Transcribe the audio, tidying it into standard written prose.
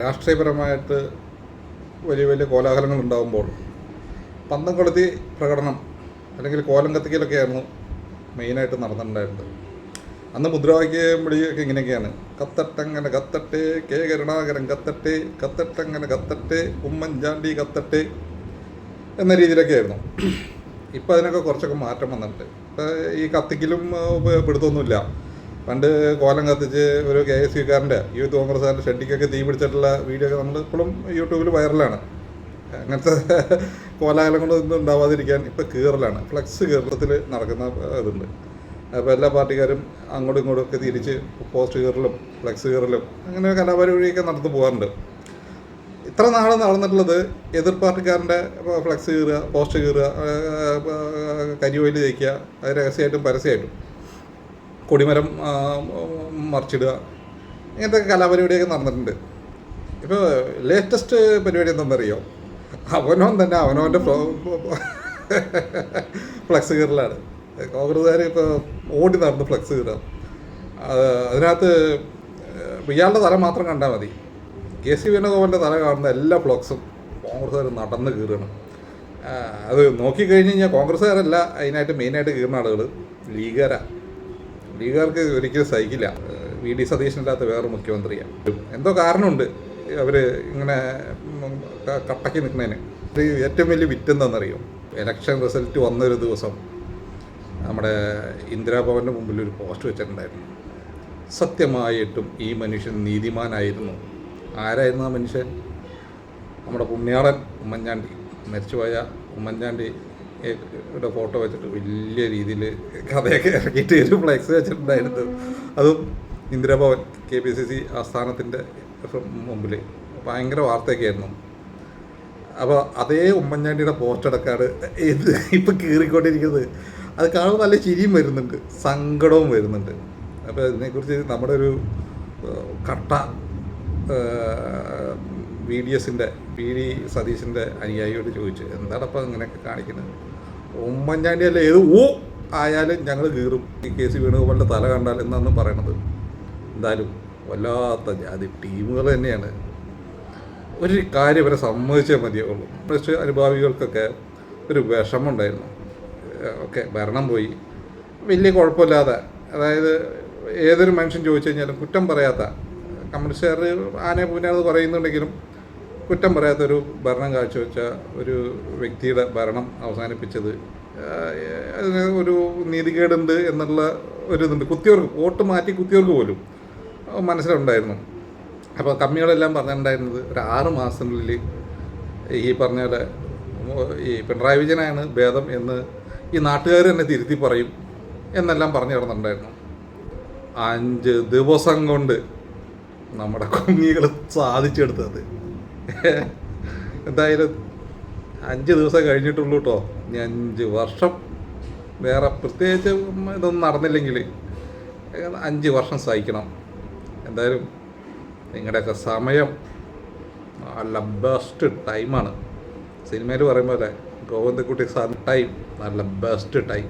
രാഷ്ട്രീയപരമായിട്ട് വലിയ വലിയ കോലാഹലങ്ങൾ ഉണ്ടാകുമ്പോൾ പന്തം കൊളുത്തി പ്രകടനം അല്ലെങ്കിൽ കോലം കത്തിക്കലൊക്കെയായിരുന്നു മെയിനായിട്ട് നടന്നിട്ടുണ്ടായിരുന്നത്. അന്ന് മുദ്രാവാക്യം വിളിയൊക്കെ ഇങ്ങനെയൊക്കെയാണ്: കത്തട്ടങ്ങനെ കത്തട്ടെ, കെ കരുണാകരൻ കത്തട്ടെ, കത്തട്ടങ്ങനെ കത്തട്ടെ, ഉമ്മൻചാണ്ടി കത്തട്ടെ എന്ന രീതിയിലൊക്കെ ആയിരുന്നു. ഇപ്പം അതിനൊക്കെ കുറച്ചൊക്കെ മാറ്റം വന്നിട്ടുണ്ട്. ഇപ്പം ഈ കത്തിക്കലും പിടുത്തൊന്നുമില്ല. പണ്ട് കോലം കത്തിച്ച് ഒരു KSUക്കാരൻ്റെ യൂത്ത് കോൺഗ്രസ്സുകാരൻ്റെ ഷെഡിക്കൊക്കെ തീ പിടിച്ചിട്ടുള്ള വീഡിയോ ഒക്കെ നമ്മൾ ഇപ്പോഴും യൂട്യൂബിൽ വൈറലാണ്. അങ്ങനത്തെ കോലാഹലങ്ങളൊന്നും ഉണ്ടാവാതിരിക്കാൻ ഇപ്പം കീറലാണ്, ഫ്ലെക്സ് കീറലത്തിൽ നടക്കുന്ന ഇതുണ്ട്. അപ്പോൾ എല്ലാ പാർട്ടിക്കാരും അങ്ങോട്ടും ഇങ്ങോട്ടും ഒക്കെ തിരിച്ച് പോസ്റ്റ് കീറലും ഫ്ലെക്സ് കീറലും അങ്ങനെ കലാപരിപാടിയൊക്കെ നടന്നു പോകാറുണ്ട്. ഇത്ര നാൾ നടന്നിട്ടുള്ളത് എതിർ പാർട്ടിക്കാരൻ്റെ ഫ്ലെക്സ് കീറുക, പോസ്റ്റ് കീറുക, കരിവയിൽ തേക്കുക, അത് രഹസ്യമായിട്ടും പരസ്യമായിട്ടും കൊടിമരം മറിച്ചിടുക, ഇങ്ങനത്തെ കലാപരിപാടിയൊക്കെ നടന്നിട്ടുണ്ട്. ഇപ്പോൾ ലേറ്റസ്റ്റ് പരിപാടി എന്താണെന്നറിയോ? അവനവൻ തന്നെ അവനവൻ്റെ ഫ്ലെക്സ് കീറലാണ്. കോൺഗ്രസ്സുകാർ ഇപ്പോൾ ഓടി നടന്ന് ഫ്ലെക്സ് കീറുക. അതിനകത്ത് ഇയാളുടെ തല മാത്രം കണ്ടാൽ മതി. KC വേണുഗോപാലിൻ്റെ തല കാണുന്ന എല്ലാ ഫ്ലെക്സും കോൺഗ്രസ്സുകാർ നടന്ന് കീറുകയാണ്. അത് നോക്കിക്കഴിഞ്ഞ് കഴിഞ്ഞാൽ കോൺഗ്രസ്സുകാരല്ല അതിനായിട്ട് മെയിനായിട്ട് കീറുന്ന ആളുകൾ ലീഗുകാർക്ക് ഒരിക്കലും സഹിക്കില്ല. VD സതീശനില്ലാത്ത വേറെ മുഖ്യമന്ത്രിയാണ്. എന്തോ കാരണമുണ്ട് അവർ ഇങ്ങനെ കട്ടക്കി നിൽക്കുന്നതിന്. ഏറ്റവും വലിയ വിറ്റെന്താണെന്നറിയോ? ഇലക്ഷൻ റിസൾട്ട് വന്നൊരു ദിവസം നമ്മുടെ ഇന്ദിരാഭവൻ്റെ മുമ്പിൽ ഒരു പോസ്റ്റ് വെച്ചിട്ടുണ്ടായിരുന്നു: സത്യമായിട്ടും ഈ മനുഷ്യൻ നീതിമാനായിരുന്നു. ആരായിരുന്നു ആ മനുഷ്യൻ? നമ്മുടെ പുണ്യാളൻ ഉമ്മൻചാണ്ടി. മരിച്ചുപോയ ഉമ്മൻചാണ്ടിയുടെ ഫോട്ടോ വെച്ചിട്ട് വലിയ രീതിയിൽ കഥയൊക്കെ ഇറക്കിയിട്ട് ഒരു ഫ്ലെക്സ് വെച്ചിട്ടുണ്ടായിരുന്നു. അതും ഇന്ദിരാഭവൻ KPCC ആസ്ഥാനത്തിൻ്റെ മുമ്പിൽ ഭയങ്കര വാർത്തയൊക്കെ ആയിരുന്നു. അപ്പോൾ അതേ ഉമ്മൻചാണ്ടിയുടെ പോസ്റ്റ് അടക്കാണ് ഇത് ഇപ്പം കീറിക്കൊണ്ടിരിക്കുന്നത്. അത് കാണുമ്പോൾ നല്ല ചിരിയും വരുന്നുണ്ട്, സങ്കടവും വരുന്നുണ്ട്. അപ്പോൾ ഇതിനെക്കുറിച്ച് നമ്മുടെ ഒരു കട്ട VD സതീശൻ്റെ അനുയായിയോട് ചോദിച്ചു, എന്താണപ്പോൾ ഇങ്ങനെയൊക്കെ കാണിക്കുന്നത്? ഉമ്മൻചാണ്ടി അല്ല ഏത് ആയാലും ഞങ്ങൾ കീറും, KC വേണുഗോപാലിൻ്റെ തല കണ്ടാൽ എന്നാണ് പറയണത്. എന്തായാലും വല്ലാത്ത ജാതി ടീമുകൾ തന്നെയാണ്. ഒരു കാര്യം വരെ സമ്മതിച്ചേ മതിയാവുള്ളൂ. പക്ഷേ അനുഭാവികൾക്കൊക്കെ ഒരു വിഷമമുണ്ടായിരുന്നു. ഓക്കെ, ഭരണം പോയി, വലിയ കുഴപ്പമില്ലാതെ, അതായത് ഏതൊരു മനുഷ്യൻ ചോദിച്ചു കഴിഞ്ഞാലും കുറ്റം പറയാത്ത, കമ്മ്യൂണിസ്റ്റുകാർ ആനെ പൂനാത് പറയുന്നുണ്ടെങ്കിലും കുറ്റം പറയാത്തൊരു ഭരണം കാഴ്ചവെച്ച ഒരു വ്യക്തിയുടെ ഭരണം അവസാനിപ്പിച്ചത് അതിന് ഒരു നീതികേടുണ്ട് എന്നുള്ള ഒരു ഇതുണ്ട്. കുത്തിയവർക്ക്, വോട്ട് മാറ്റി കുത്തിയവർക്ക് പോലും മനസ്സിലുണ്ടായിരുന്നു. അപ്പോൾ കമ്മികളെല്ലാം പറഞ്ഞിട്ടുണ്ടായിരുന്നത് ഒരു 6 മാസത്തിനുള്ളിൽ ഈ പറഞ്ഞ പോലെ ഈ പിണറായി വിജയനാണ് ഭേദം എന്ന് ഈ നാട്ടുകാർ തന്നെ തിരുത്തി പറയും എന്നെല്ലാം പറഞ്ഞു കിടന്നിട്ടുണ്ടായിരുന്നു. 5 ദിവസം കൊണ്ട് നമ്മുടെ കുഞ്ഞികൾ സാധിച്ചെടുത്തത്. എന്തായാലും 5 ദിവസം കഴിഞ്ഞിട്ടുള്ളൂ കേട്ടോ. ഇനി 5 വർഷം വേറെ പ്രത്യേകിച്ച് ഇതൊന്നും നടന്നില്ലെങ്കിൽ 5 വർഷം സഹിക്കണം. എന്തായാലും നിങ്ങളുടെയൊക്കെ സമയം നല്ല ബെസ്റ്റ് ടൈമാണ്. സിനിമയിൽ പറയുമ്പോൾ അല്ലേ, ഗോവിന്ദക്കുട്ടി സാറിൻ്റെ ടൈം നല്ല ബെസ്റ്റ് ടൈം.